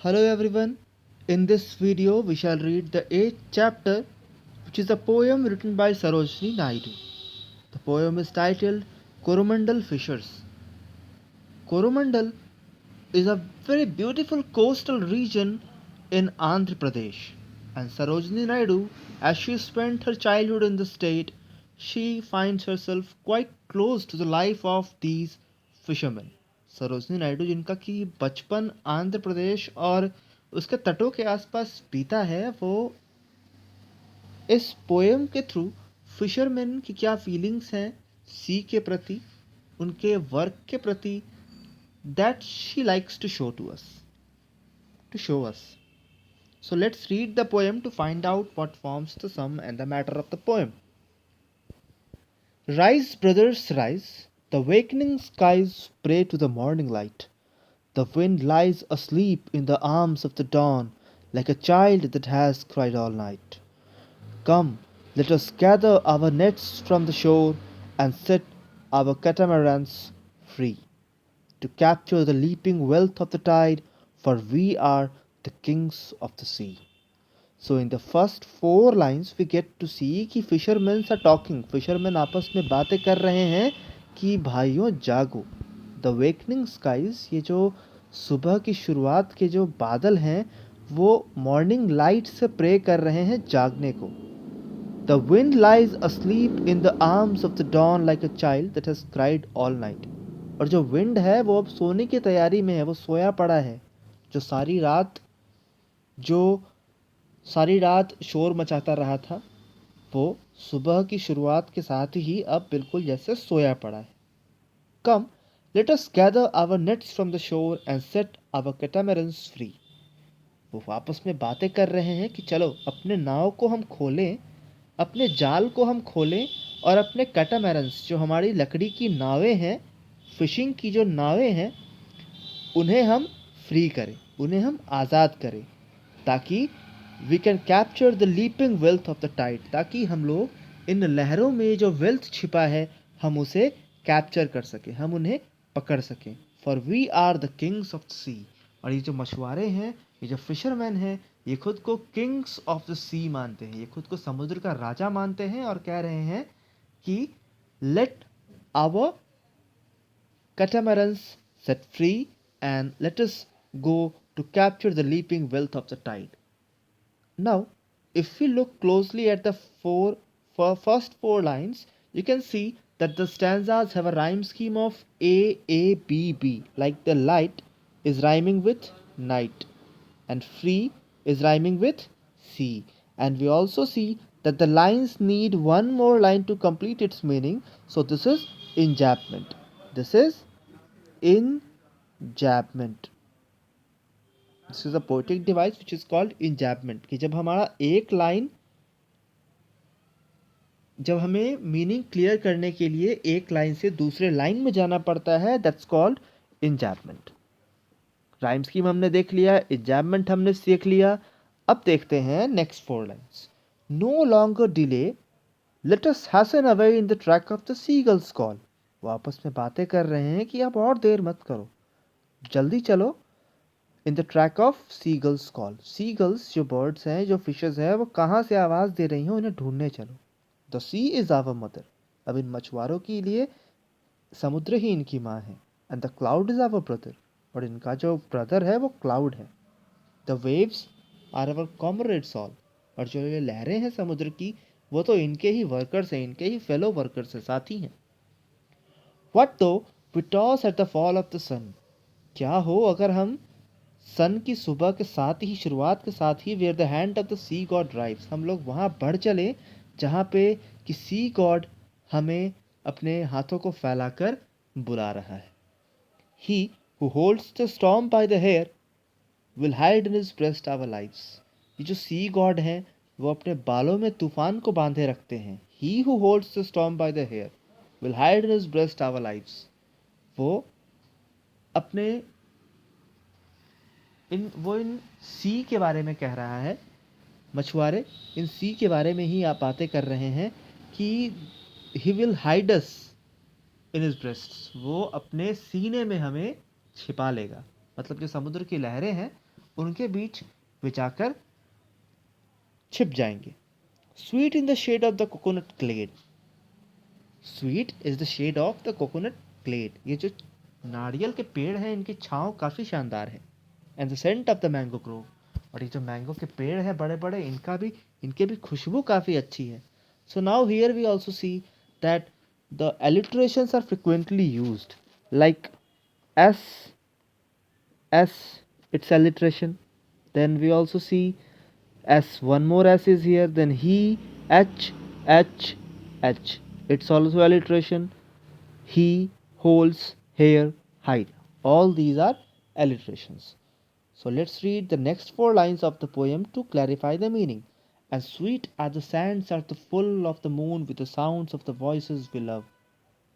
Hello everyone. In this video we shall read the 8th chapter, which is a poem written by Sarojini Naidu. The poem is titled Coromandel Fishers. Coromandel is a very beautiful coastal region in Andhra Pradesh, and Sarojini Naidu, as she spent her childhood in the state, she finds herself quite close to the life of these fishermen. Sarojini Naidu जिनका कि बचपन आंध्र प्रदेश और उसके तटों के आसपास बीता है, वो इस पोएम के थ्रू फिशरमैन की क्या फीलिंग्स हैं सी के प्रति, उनके वर्क के प्रति, that she likes to show us. So let's read the poem to find out what forms the sum and the matter of the poem. Rise, brothers, rise. The wakening skies pray to the morning light. The wind lies asleep in the arms of the dawn, like a child that has cried all night. Come, let us gather our nets from the shore and set our catamarans free, to capture the leaping wealth of the tide, for we are the kings of the sea. So in the first four lines we get to see कि fishermen are talking. Fishermen आपस में बातें कर रहे हैं कि भाइयों जागो. The awakening skies, ये जो सुबह की शुरुआत के जो बादल हैं, वो मॉर्निंग लाइट से प्रे कर रहे हैं जागने को. The wind lies asleep in the arms of the dawn like a child that has cried all night. और जो विंड है वो अब सोने की तैयारी में है, वो सोया पड़ा है. जो सारी रात शोर मचाता रहा था, वो सुबह की शुरुआत के साथ ही अब बिल्कुल जैसे सोया पड़ा है. Come, let us gather our nets from the shore and set our catamarans free. वो आपस में बातें कर रहे हैं कि चलो अपने नाव को हम खोलें, अपने जाल को हम खोलें और अपने कैटामरन्स, जो हमारी लकड़ी की नावें हैं, फिशिंग की जो नावें हैं, उन्हें हम फ्री करें, उन्हें हम आज़ाद करें, ताकि we can capture the leaping wealth of the tide, ताकि हम लोग इन लहरों में जो वेल्थ छिपा है हम उसे कैप्चर कर सकें, हम उन्हें पकड़ सकें. For we are the kings of the sea. और ये जो मछुआरे हैं, ये जो फिशरमैन हैं, ये खुद को किंग्स ऑफ द सी मानते हैं, ये खुद को समुद्र का राजा मानते हैं और कह रहे हैं कि let our catamarans set free and let us go to capture the leaping wealth of the tide. Now, if we look closely at the first four lines, you can see that the stanzas have a rhyme scheme of A, B, B, like the light is rhyming with night and free is rhyming with sea. And we also see that the lines need one more line to complete its meaning. So this is enjambment. This is enjambment. This is a poetic device which is called enjambment. कि जब हमारा एक line, जब हमें meaning clear करने के लिए एक लाइन से दूसरे लाइन में जाना पड़ता है, that's called enjambment. Rhyme scheme हमने देख लिया, enjambment हमने सीख लिया. अब देखते हैं next four lines. No longer delay, let us hasten away in the track of the seagull's call. वो आपस में बातें कर रहे हैं कि अब और देर मत करो, जल्दी चलो. In the track of seagulls call. Seagulls जो बर्ड्स हैं, जो फिशेस हैं, वो कहाँ से आवाज़ दे रही हैं, उन्हें ढूंढने चलो. The sea is our mother. अब इन मछुआरों के लिए समुद्र ही इनकी माँ है. And the cloud is our brother. और इनका जो ब्रदर है वो क्लाउड है. The waves are our comrades all. और जो ये लहरें हैं समुद्र की, वो तो इनके ही वर्कर्स हैं, इनके ही फेलो वर्कर्स हैं, साथी हैं. What do we toss at the fall of the sun. क्या हो अगर हम सन की सुबह के साथ ही, शुरुआत के साथ ही, where the hand of the sea god drives, हम लोग वहाँ बढ़ चले जहाँ पे कि सी गॉड हमें अपने हाथों को फैलाकर बुला रहा है. He who holds the storm by the hair will hide in his breast our lives. ये जो सी गॉड हैं, वो अपने बालों में तूफान को बांधे रखते हैं. He who holds the storm by the hair will hide in his breast our lives. वो अपने इन सी के बारे में कह रहा है. मछुआरे इन सी के बारे में ही आप बातें कर रहे हैं कि he will hide us in his breast. वो अपने सीने में हमें छिपा लेगा. मतलब जो समुद्र की लहरें हैं उनके बीच वे जाकर छिप जाएंगे। Sweet in the shade of the coconut glade, sweet is the shade of the coconut glade, ये जो नारियल के पेड़ हैं इनकी छाँव काफ़ी शानदार है। And the scent of the mango grove, और ये जो मैंगो के पेड़ हैं बड़े बड़े इनके भी खुशबू काफ़ी अच्छी है। So now here we also see that the alliterations are frequently used, like S S, its alliteration. Then we also see S, one more S is here. Then he, H, H, H. It's also alliteration. He, holds, hair, hide. All these are alliterations. So let's read the next four lines of the poem to clarify the meaning. As sweet as the sands at the full of the moon with the sounds of the voices we love.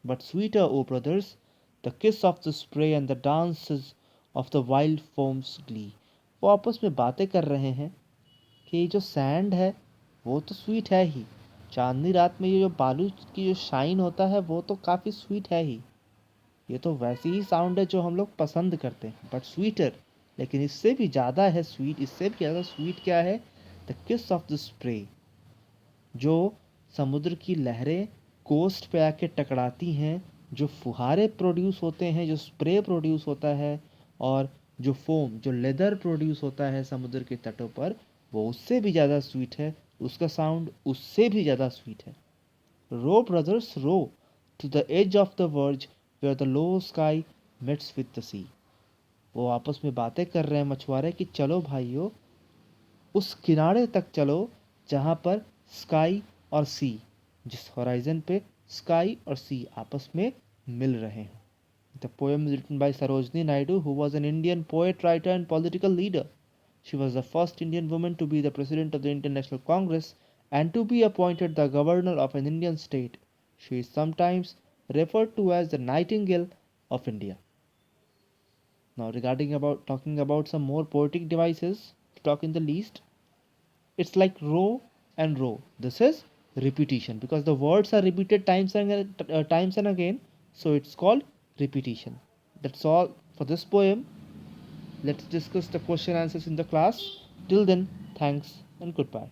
But sweeter, O brothers, the kiss of the spray and the dances of the wild foam's glee. वो आपस में बातें कर रहे हैं कि ये जो सैंड है वो तो स्वीट है ही, चांदनी रात में ये जो बालू की जो शाइन होता है वो तो काफ़ी स्वीट है ही, ये तो वैसी ही साउंड है जो हम लोग पसंद करते हैं, बट स्वीटर, लेकिन इससे भी ज़्यादा है स्वीट, इससे भी ज़्यादा स्वीट क्या है, द किस ऑफ द स्प्रे, जो समुद्र की लहरें कोस्ट पे आके टकराती हैं, जो फुहारे प्रोड्यूस होते हैं, जो स्प्रे प्रोड्यूस होता है, और जो फोम जो लेदर प्रोड्यूस होता है समुद्र के तटों पर, वो उससे भी ज़्यादा स्वीट है, उसका साउंड उससे भी ज़्यादा स्वीट है। Row brothers row to the edge of the verge where the low sky mates with the sea. वो आपस में बातें कर रहे हैं मछुआरे कि चलो भाइयों उस किनारे तक चलो जहाँ पर स्काई और सी, जिस होराइजन पे स्काई और सी आपस में मिल रहे हैं। The poem is written by Sarojini Naidu who was an Indian poet writer and political leader. She was the first Indian woman to be the president of the Indian National Congress and to be appointed the governor of an Indian state. She is sometimes referred to as the Nightingale of India. Now, regarding about talking about some more poetic devices to talk in the least, it's like row and row. This is repetition because the words are repeated times and again, so it's called repetition. That's all for this poem. Let's discuss the question answers in the class. Till then, thanks and goodbye.